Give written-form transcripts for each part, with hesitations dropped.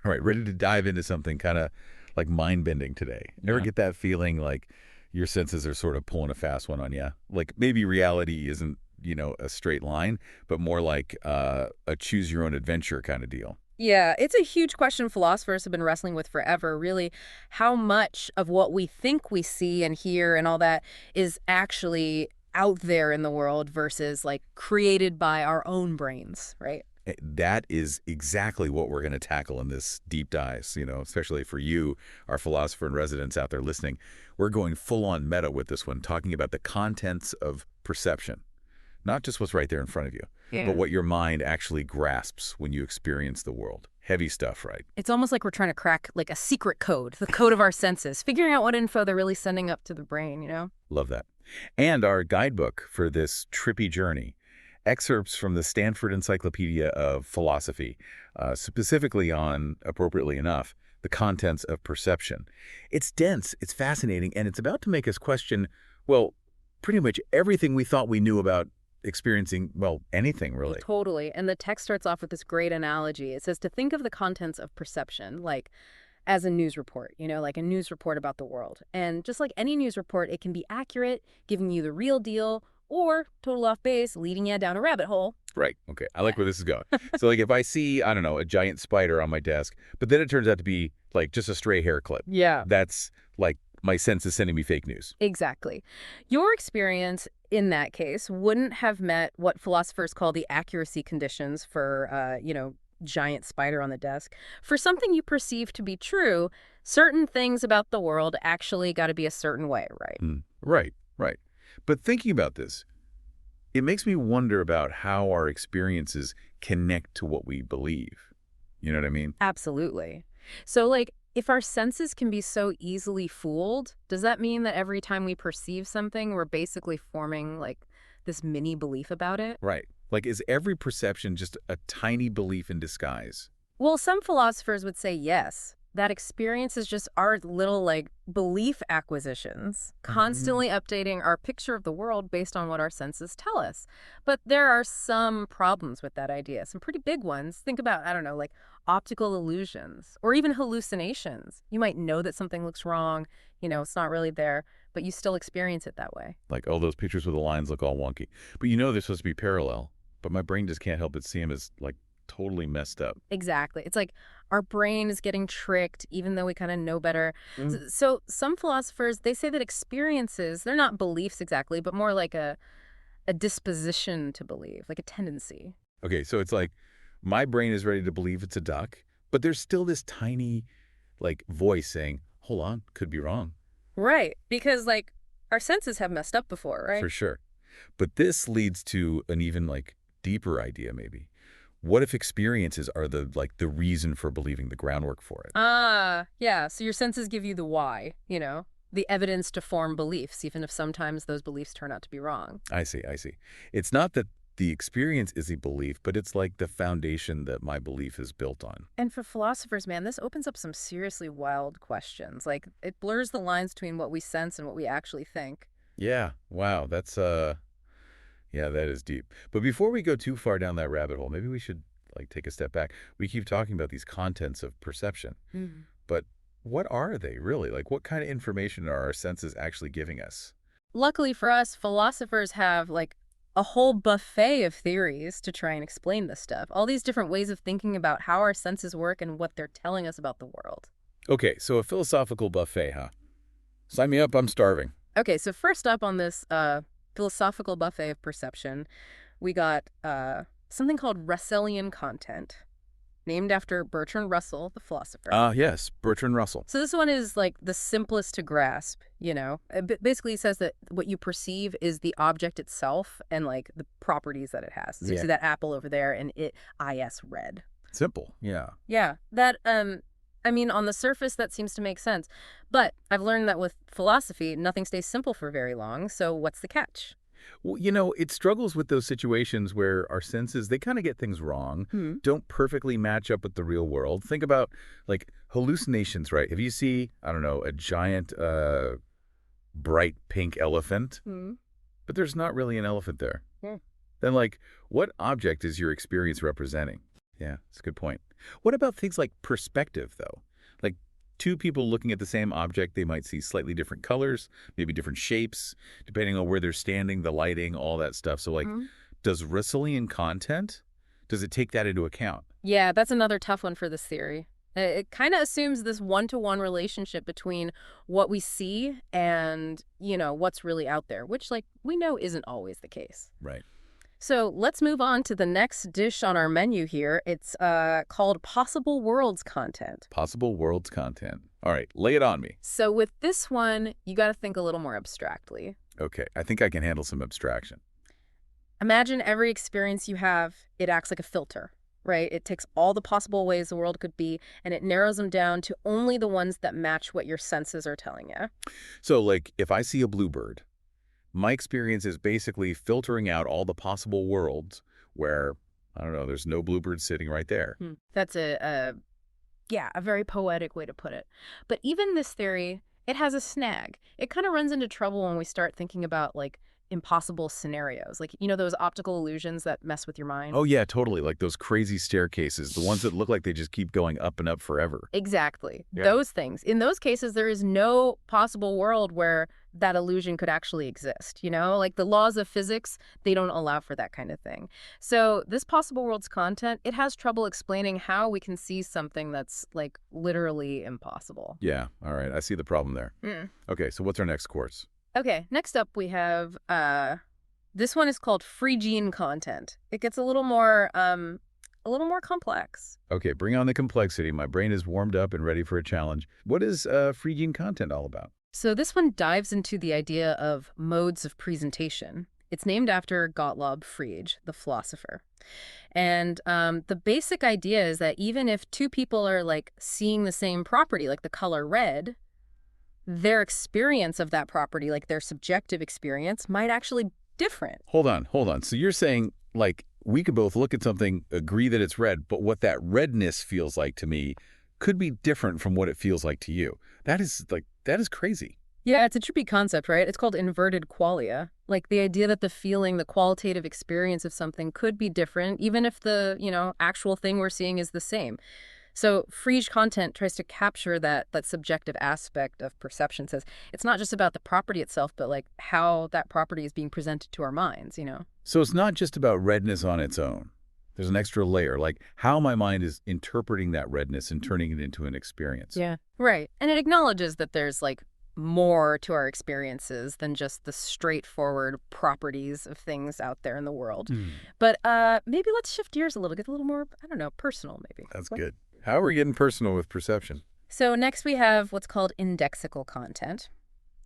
All right, ready to dive into something kind of like mind-bending today. Ever Yeah. get that feeling like your senses are sort of pulling a fast one on you? Like maybe reality isn't, a straight line, but more like a choose your own adventure kind of deal. Yeah, it's a huge question philosophers have been wrestling with forever, really. How much of what we think we see and hear and all that is actually out there in the world versus like created by our own brains, right? That is exactly what we're going to tackle in this deep dive, especially for you, our philosopher in residence out there listening. We're going full on meta with this one, talking about the contents of perception. Not just what's right there in front of you, but Yeah. what your mind actually grasps when you experience the world. Heavy stuff, right? It's almost like we're trying to crack like a secret code, the code of our senses, figuring out what info they're really sending up to the brain, you know? Love that. And our guidebook for this trippy journey, excerpts from the Stanford Encyclopedia of Philosophy, specifically on, appropriately enough, the contents of perception. It's dense, it's fascinating, and it's about to make us question, well, pretty much everything we thought we knew about experiencing, well, anything Well, really. totally. And the text starts off with this great analogy. It says to think of the contents of perception, like as a news report, like a news report about the world. And just like any news report, it can be accurate, giving you the real deal, or total off base, leading you down a rabbit hole. Right. Okay. I like where this is going. So, like, if I see, I don't know, a giant spider on my desk, but then it turns out to be like just a stray hair clip, Yeah. that's like my sense is sending me fake news. Exactly. Your experience in that case wouldn't have met what philosophers call the accuracy conditions for, giant spider on the desk. For something you perceive to be true, certain things about the world actually got to be a certain way, right? Right. Right. But thinking about this, it makes me wonder about how our experiences connect to what we believe. You know what I mean? Absolutely. So, like, if our senses can be so easily fooled, does that mean that every time we perceive something, we're basically forming, like, this mini belief about it? Right. Like, is every perception just a tiny belief in disguise? Well, some philosophers would say yes. That experience is just our little, like, belief acquisitions, Mhm. constantly updating our picture of the world based on what our senses tell us. But there are some problems with that idea, some pretty big ones. Think about, I don't know, like optical illusions or even hallucinations. You might know that something looks wrong, it's not really there, but you still experience it that way. Like, oh, those pictures with the lines look all wonky. But they're supposed to be parallel. But my brain just can't help but see them as, like, totally messed up. Exactly. It's like our brain is getting tricked, even though we kind of know better. So some philosophers, they say that experiences, they're not beliefs exactly, but more like a disposition to believe, like a tendency. Okay, so it's like my brain is ready to believe it's a duck, but there's still this tiny, like, voice saying, hold on, could be wrong, Right. Because, like, our senses have messed up before, right? for sure. But this leads to an even, like, deeper idea, maybe. What if experiences are the reason for believing, the groundwork for it? Ah, yeah. So your senses give you the why, the evidence to form beliefs, even if sometimes those beliefs turn out to be wrong. I see, I see. It's not that the experience is a belief, but it's like the foundation that my belief is built on. And for philosophers, man, this opens up some seriously wild questions. Like, it blurs the lines between what we sense and what we actually think. Yeah, wow, yeah, that is deep. But before we go too far down that rabbit hole, maybe we should like take a step back. We keep talking about these contents of perception, Mm. but what are they really? Like what kind of information are our senses actually giving us? Luckily for us, philosophers have, like, a whole buffet of theories to try and explain this stuff. All these different ways of thinking about how our senses work and what they're telling us about the world. Okay, so a philosophical buffet, huh? Sign me up, I'm starving. Okay, so first up on this philosophical buffet of perception, we got something called Russellian content, named after Bertrand Russell, the philosopher. Yes, Bertrand Russell. So this one is like the simplest to grasp. It basically says that what you perceive is the object itself and like the properties that it has. So you Yeah. see that apple over there and it is red. Simple, yeah. Yeah, that I mean, on the surface that seems to make sense. But I've learned that with philosophy, nothing stays simple for very long. So what's the catch? Well, it struggles with those situations where our senses, they kind of get things wrong, Hmm. don't perfectly match up with the real world. Think about like hallucinations, right? If you see, I don't know, a giant, bright pink elephant, Hmm. but there's not really an elephant there, Hmm. then like, what object is your experience representing? Yeah, that's a good point. What about things like perspective, though? Like two people looking at the same object, they might see slightly different colors, maybe different shapes, depending on where they're standing, the lighting, all that stuff. So, like, Mhm. does Russellian content, does it take that into account? Yeah, that's another tough one for this theory. It kind of assumes this one-to-one relationship between what we see and, what's really out there, which, like, we know isn't always the case. Right. So let's move on to the next dish on our menu here. It's called Possible Worlds content. Possible worlds content. All right, lay it on me. So with this one, you got to think a little more abstractly. Okay, I think I can handle some abstraction. Imagine every experience you have, it acts like a filter, right? It takes all the possible ways the world could be, and it narrows them down to only the ones that match what your senses are telling you. So, like, if I see a bluebird, my experience is basically filtering out all the possible worlds where, I don't know, there's no bluebird sitting right there. That's a very poetic way to put it. But even this theory, it has a snag. It kind of runs into trouble when we start thinking about, like, impossible scenarios. Like, those optical illusions that mess with your mind? Oh, yeah, totally. Like those crazy staircases, the ones that look like they just keep going up and up forever. Exactly. Yeah. Those things. In those cases, there is no possible world where that illusion could actually exist, Like the laws of physics, they don't allow for that kind of thing. So this possible world's content, it has trouble explaining how we can see something that's, like, literally impossible. Yeah, all right. I see the problem there. Mm. Okay, so what's our next course? Okay, next up we have, this one is called free gene content. It gets a little more complex. Okay, bring on the complexity. My brain is warmed up and ready for a challenge. What is free gene content all about? So this one dives into the idea of modes of presentation. It's named after Gottlob Frege, the philosopher. And the basic idea is that even if two people are, like, seeing the same property, like the color red, their experience of that property, like their subjective experience, might actually be different. Hold on. So you're saying, like, we could both look at something, agree that it's red, but what that redness feels like to me could be different from what it feels like to you. That is crazy. Yeah, it's a trippy concept, right? It's called inverted qualia. Like the idea that the feeling, the qualitative experience of something could be different, even if the, actual thing we're seeing is the same. So Frege content tries to capture that subjective aspect of perception. Says it's not just about the property itself, but, like, how that property is being presented to our minds. So it's not just about redness on its own. There's an extra layer, like how my mind is interpreting that redness and turning it into an experience. Yeah. Right. And it acknowledges that there's, like, more to our experiences than just the straightforward properties of things out there in the world. But maybe let's shift gears a little, get a little more, I don't know, personal maybe. That's good. How are we getting personal with perception? So next we have what's called indexical content.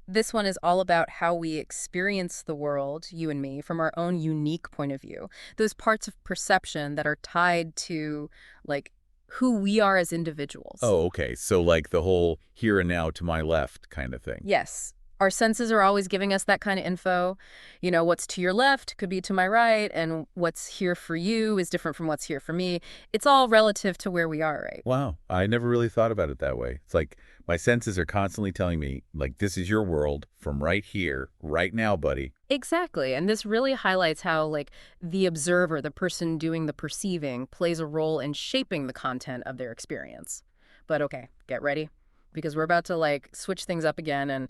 This one is all about how we experience the world, you and me, from our own unique point of view. Those parts of perception that are tied to, like, who we are as individuals. Oh, okay. So like the whole here and now to my left kind of thing. Yes. Our senses are always giving us that kind of info. What's to your left could be to my right, and what's here for you is different from what's here for me. It's all relative to where we are, right? Wow. I never really thought about it that way. It's like my senses are constantly telling me, like, this is your world from right here, right now, buddy. Exactly. And this really highlights how, like, the observer, the person doing the perceiving, plays a role in shaping the content of their experience. But okay, get ready, because we're about to, like, switch things up again and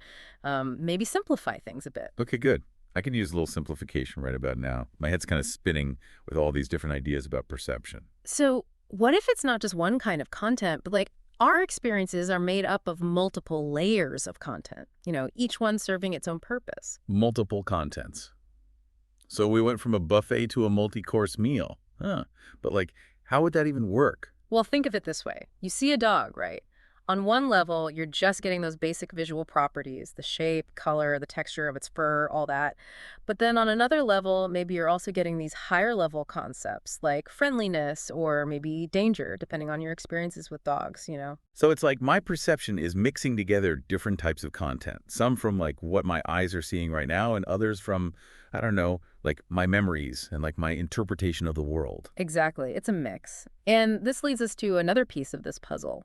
maybe simplify things a bit. Okay, good. I can use a little simplification right about now. My head's kind of spinning with all these different ideas about perception. So what if it's not just one kind of content, but, like, our experiences are made up of multiple layers of content, each one serving its own purpose. Multiple contents. So we went from a buffet to a multi-course meal. Huh. But, like, how would that even work? Well, think of it this way. You see a dog, right? On one level, you're just getting those basic visual properties, the shape, color, the texture of its fur, all that. But then on another level, maybe you're also getting these higher level concepts like friendliness or maybe danger, depending on your experiences with dogs. So it's like my perception is mixing together different types of content. Some from, like, what my eyes are seeing right now, and others from, I don't know, like my memories and, like, my interpretation of the world. Exactly. It's a mix. And this leads us to another piece of this puzzle.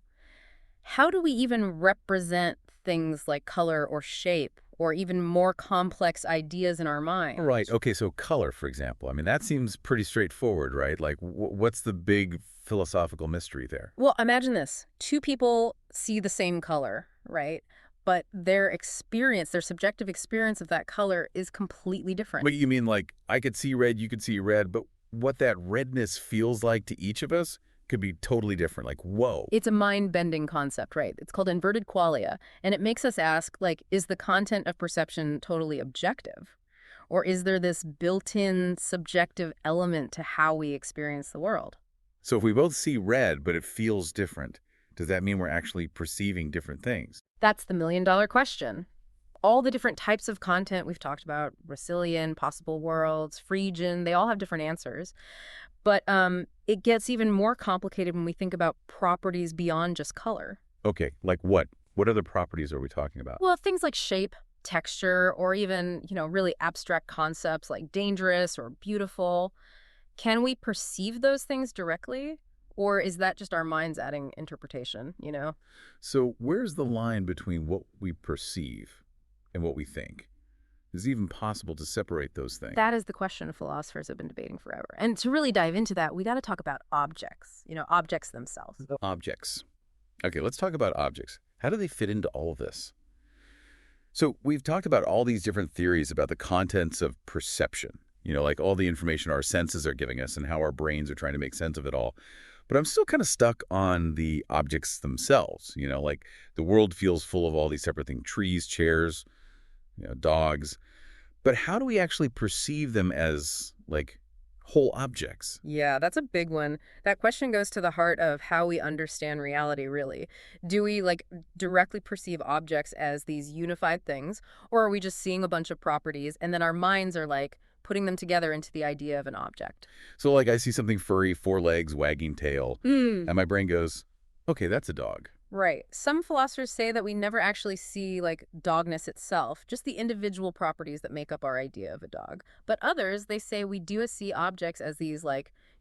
How do we even represent things like color or shape or even more complex ideas in our minds? Right. Okay, so color, for example. I mean, that seems pretty straightforward, right? Like, what's the big philosophical mystery there. Well, imagine this. Two people see the same color, right? But their experience, their subjective experience of that color is completely different. What you mean, like, I could see red, you could see red, but what that redness feels like to each of us could be totally different. Like, whoa. It's a mind-bending concept, right? It's called inverted qualia, and it makes us ask, like, is the content of perception totally objective? Or is there this built-in subjective element to how we experience the world? So if we both see red, but it feels different, does that mean we're actually perceiving different things? That's the million-dollar question. All the different types of content we've talked about, Russellian, possible worlds, Phrygian, they all have different answers. But it gets even more complicated when we think about properties beyond just color. Okay, like what? What other properties are we talking about? Well, things like shape, texture, or even, really abstract concepts like dangerous or beautiful. Can we perceive those things directly? Or is that just our minds adding interpretation? So where's the line between what we perceive and what we think? Is it even possible to separate those things? That is the question philosophers have been debating forever. And to really dive into that, we got to talk about objects, objects themselves. Objects. Okay, let's talk about objects. How do they fit into all of this? So we've talked about all these different theories about the contents of perception, like all the information our senses are giving us and how our brains are trying to make sense of it all. But I'm still kind of stuck on the objects themselves, like the world feels full of all these separate things, trees, chairs, dogs. But how do we actually perceive them as, like, whole objects? Yeah, that's a big one. That question goes to the heart of how we understand reality, really. Do we, directly perceive objects as these unified things, or are we just seeing a bunch of properties and then our minds are, putting them together into the idea of an object? So, like, I see something furry, 4 legs, wagging tail, and my brain goes, okay, that's a dog. Right. Some philosophers say that we never actually see, dogness itself, just the individual properties that make up our idea of a dog. But others, they say we do see objects as these,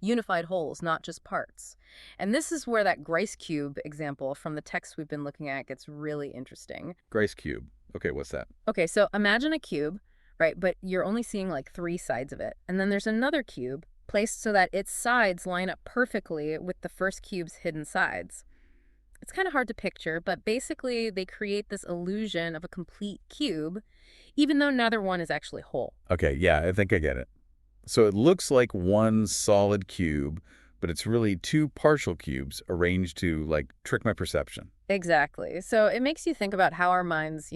unified wholes, not just parts. And this is where that Grice cube example from the text we've been looking at gets really interesting. Grice cube. Okay, what's that? Okay, so imagine a cube, right? But you're only seeing, 3 sides of it. And then there's another cube placed so that its sides line up perfectly with the first cube's hidden sides. It's kind of hard to picture, but basically they create this illusion of a complete cube, even though neither one is actually whole. Okay, yeah, I think I get it. So it looks like one solid cube, but it's really 2 partial cubes arranged to, trick my perception. Exactly. So it makes you think about how our minds,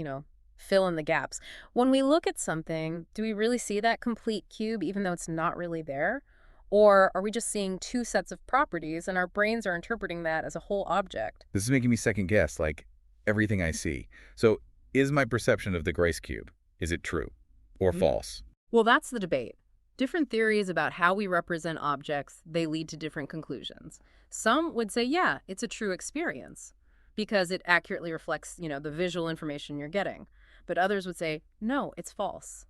fill in the gaps. When we look at something, do we really see that complete cube, even though it's not really there? Or are we just seeing 2 sets of properties and our brains are interpreting that as a whole object? This is making me second guess, everything I see. So is my perception of the Grice cube, is it true or false? Well, that's the debate. Different theories about how we represent objects, they lead to different conclusions. Some would say, yeah, it's a true experience because it accurately reflects, the visual information you're getting. But others would say, no, it's false,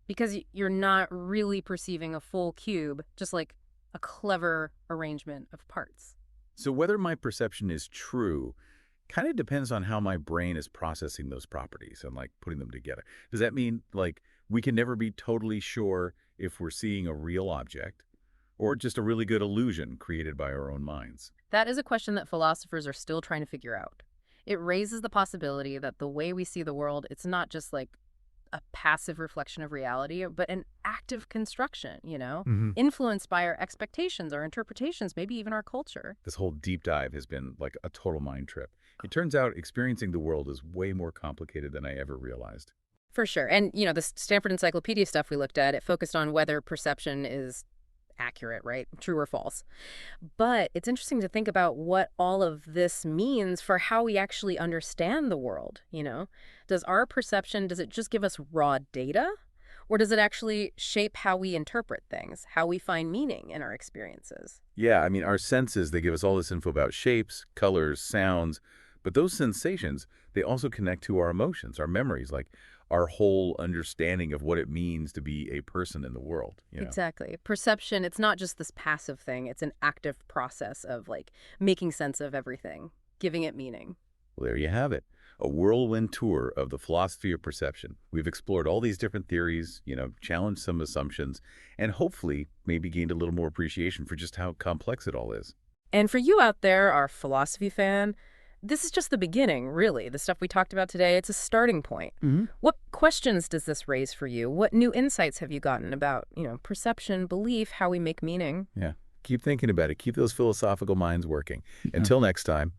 because you're not really perceiving a full cube, just like a clever arrangement of parts. So whether my perception is true kind of depends on how my brain is processing those properties and, putting them together. Does that mean, we can never be totally sure if we're seeing a real object or just a really good illusion created by our own minds? That is a question that philosophers are still trying to figure out. It raises the possibility that the way we see the world, it's not just a passive reflection of reality, but an active construction, influenced by our expectations, our interpretations, maybe even our culture. This whole deep dive has been like a total mind trip. It turns out experiencing the world is way more complicated than I ever realized. For sure. And, the Stanford Encyclopedia stuff we looked at, it focused on whether perception is accurate, right? True or false. But it's interesting to think about what all of this means for how we actually understand the world, Does our perception, does it just give us raw data? Or does it actually shape how we interpret things, how we find meaning in our experiences? Yeah, I mean, our senses, they give us all this info about shapes, colors, sounds, but those sensations, they also connect to our emotions, our memories, our whole understanding of what it means to be a person in the world. Exactly. Perception, it's not just this passive thing. It's an active process of making sense of everything, giving it meaning. Well, there you have it. a whirlwind tour of the philosophy of perception. We've explored all these different theories, challenged some assumptions, and hopefully maybe gained a little more appreciation for just how complex it all is. And for you out there, our philosophy fan, this is just the beginning, really. The stuff we talked about today, it's a starting point. Hmm. What questions does this raise for you? What new insights have you gotten about, perception, belief, how we make meaning? Yeah. Keep thinking about it. Keep those philosophical minds working. Until next time.